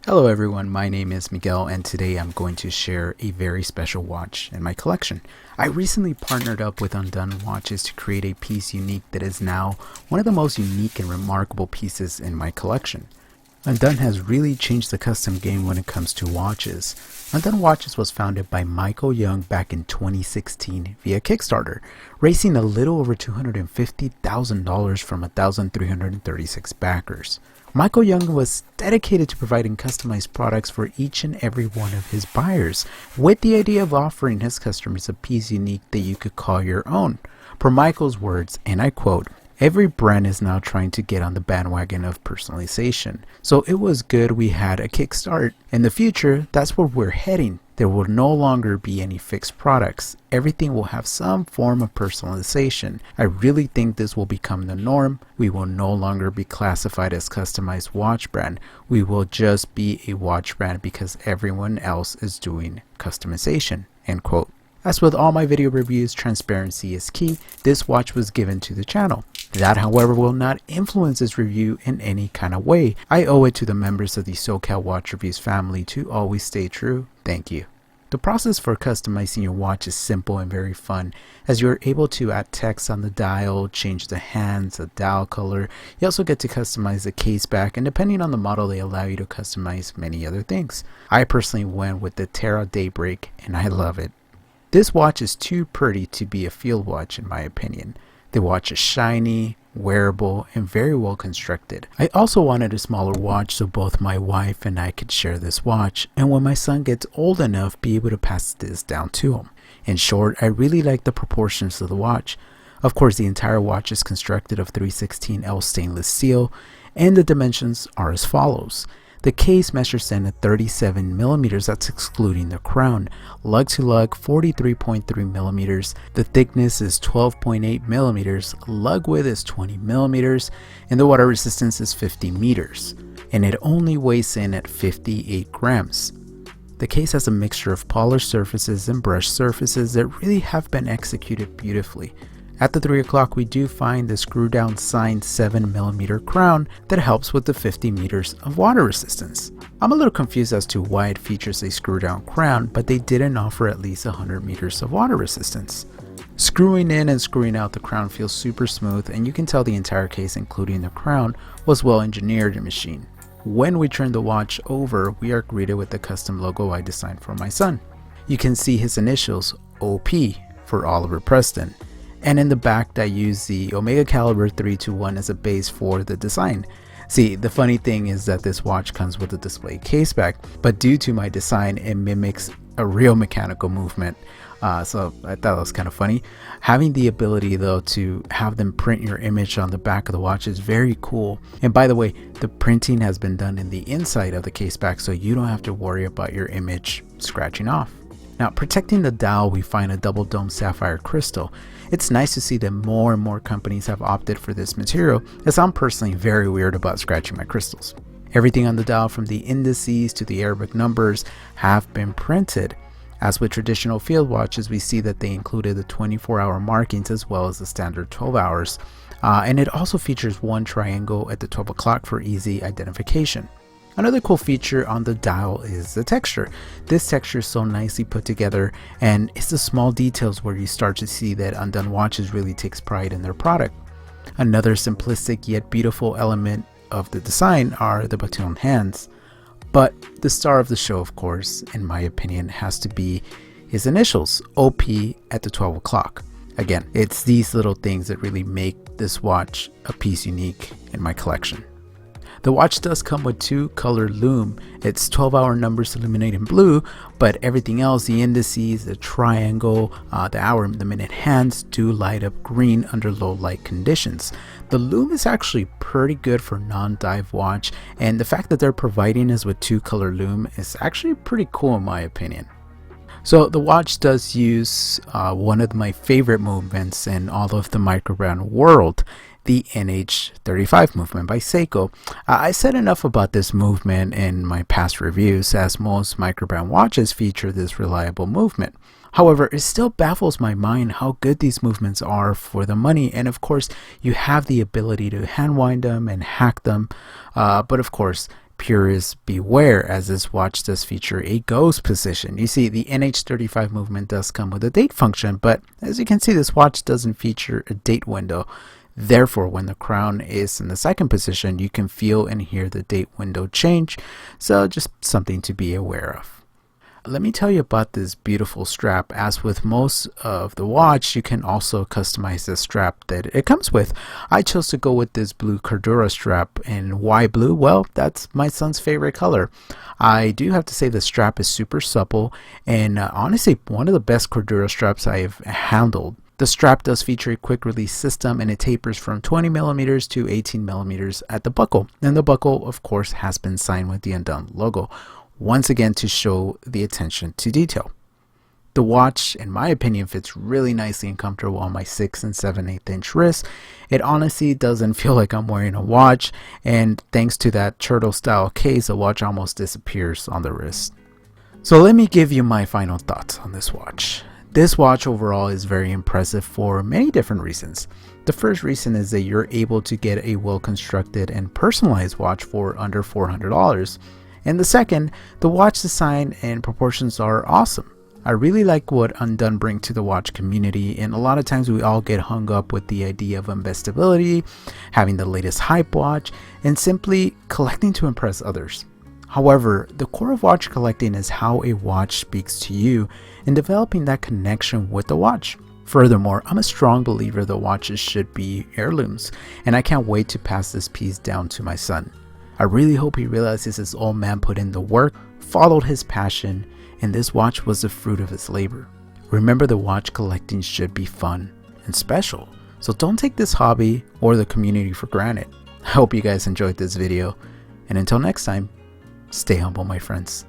Hello everyone, my name is Miguel and today I'm going to share a very special watch in my collection. I recently partnered up with Undone Watches to create a piece unique that is now one of the most unique and remarkable pieces in my collection. Undone has really changed the custom game when it comes to watches. Undone Watches was founded by Michael Young back in 2016 via Kickstarter, raising a little over $250,000 from 1,336 backers. Michael Young was dedicated to providing customized products for each and every one of his buyers, with the idea of offering his customers a piece unique that you could call your own. Per Michael's words, and I quote, "Every brand is now trying to get on the bandwagon of personalization. So it was good we had a kickstart. In the future, that's where we're heading. There will no longer be any fixed products. Everything will have some form of personalization. I really think this will become the norm. We will no longer be classified as customized watch brand. We will just be a watch brand because everyone else is doing customization." End quote. As with all my video reviews, transparency is key. This watch was given to the channel. That, however, will not influence this review in any kind of way. I owe it to the members of the SoCal Watch Reviews family to always stay true. Thank you. The process for customizing your watch is simple and very fun, as you're able to add text on the dial, change the hands, the dial color. You also get to customize the case back, and depending on the model, they allow you to customize many other things. I personally went with the Terra Daybreak, and I love it. This watch is too pretty to be a field watch in my opinion. The watch is shiny, wearable, and very well constructed. I also wanted a smaller watch so both my wife and I could share this watch, and when my son gets old enough, be able to pass this down to him. In short, I really like the proportions of the watch. Of course, the entire watch is constructed of 316L stainless steel, and the dimensions are as follows. The case measures in at 37 millimeters, that's excluding the crown. Lug to lug, 43.3 millimeters. The thickness is 12.8 millimeters. Lug width is 20 millimeters. And the water resistance is 50 meters. And it only weighs in at 58 grams. The case has a mixture of polished surfaces and brushed surfaces that really have been executed beautifully. At the 3 o'clock, we do find the screw down signed 7mm crown that helps with the 50 meters of water resistance. I'm a little confused as to why it features a screw down crown, but they didn't offer at least 100 meters of water resistance. Screwing in and screwing out the crown feels super smooth, and you can tell the entire case, including the crown, was well engineered and machined. When we turn the watch over, we are greeted with the custom logo I designed for my son. You can see his initials, OP, for Oliver Preston. And in the back, I use the Omega Caliber 321 as a base for the design. See, the funny thing is that this watch comes with a display case back, but due to my design, it mimics a real mechanical movement. So I thought that was kind of funny. Having the ability though to have them print your image on the back of the watch is very cool. And by the way, the printing has been done in the inside of the case back, so you don't have to worry about your image scratching off. Now, protecting the dial, we find a double dome sapphire crystal. It's nice to see that more and more companies have opted for this material, as I'm personally very weird about scratching my crystals. Everything on the dial, from the indices to the Arabic numbers, have been printed. As with traditional field watches, we see that they included the 24-hour markings as well as the standard 12 hours. And it also features one triangle at the 12 o'clock for easy identification. Another cool feature on the dial is the texture. This texture is so nicely put together, and it's the small details where you start to see that Undone Watches really takes pride in their product. Another simplistic yet beautiful element of the design are the Baton Hands. But the star of the show, of course, in my opinion, has to be his initials, OP, at the 12 o'clock. Again, it's these little things that really make this watch a piece unique in my collection. The watch does come with two color Loom. It's 12-hour numbers illuminate in blue, but everything else, the indices, the triangle, the hour, the minute hands, do light up green under low light conditions. The Loom is actually pretty good for non-dive watch, and the fact that they're providing us with two color Loom is actually pretty cool in my opinion. So the watch does use one of my favorite movements in all of the microbrand world, the NH35 movement by SoCal. I said enough about this movement in my past reviews, as most microbrand watches feature this reliable movement. However, it still baffles my mind how good these movements are for the money, and of course you have the ability to hand wind them and hack them, but of course purists beware, as this watch does feature a ghost position. You see, the NH35 movement does come with a date function, but as you can see, this watch doesn't feature a date window. Therefore, when the crown is in the second position, you can feel and hear the date window change, so just something to be aware of. Let me tell you about this beautiful strap. As with most of the watch, you can also customize the strap that it comes with. I chose to go with this blue Cordura strap. And why blue? Well, that's my son's favorite color. I do have to say the strap is super supple and honestly one of the best Cordura straps I have handled. The strap does feature a quick release system, and it tapers from 20 millimeters to 18 millimeters at the buckle. And the buckle, of course, has been signed with the Undone logo, once again to show the attention to detail. The watch, in my opinion, fits really nicely and comfortable on my 6 and 7/8 inch wrist. It honestly doesn't feel like I'm wearing a watch, and thanks to that turtle style case, the watch almost disappears on the wrist. So let me give you my final thoughts on this watch. This watch overall is very impressive for many different reasons. The first reason is that you're able to get a well constructed and personalized watch for under $400. And the second, the watch design and proportions are awesome. I really like what Undone bring to the watch community, and a lot of times we all get hung up with the idea of investability, having the latest hype watch, and simply collecting to impress others. However, the core of watch collecting is how a watch speaks to you and developing that connection with the watch. Furthermore, I'm a strong believer that watches should be heirlooms, and I can't wait to pass this piece down to my son. I really hope he realizes his old man put in the work, followed his passion, and this watch was the fruit of his labor. Remember, the watch collecting should be fun and special, so don't take this hobby or the community for granted. I hope you guys enjoyed this video, and until next time, stay humble, my friends.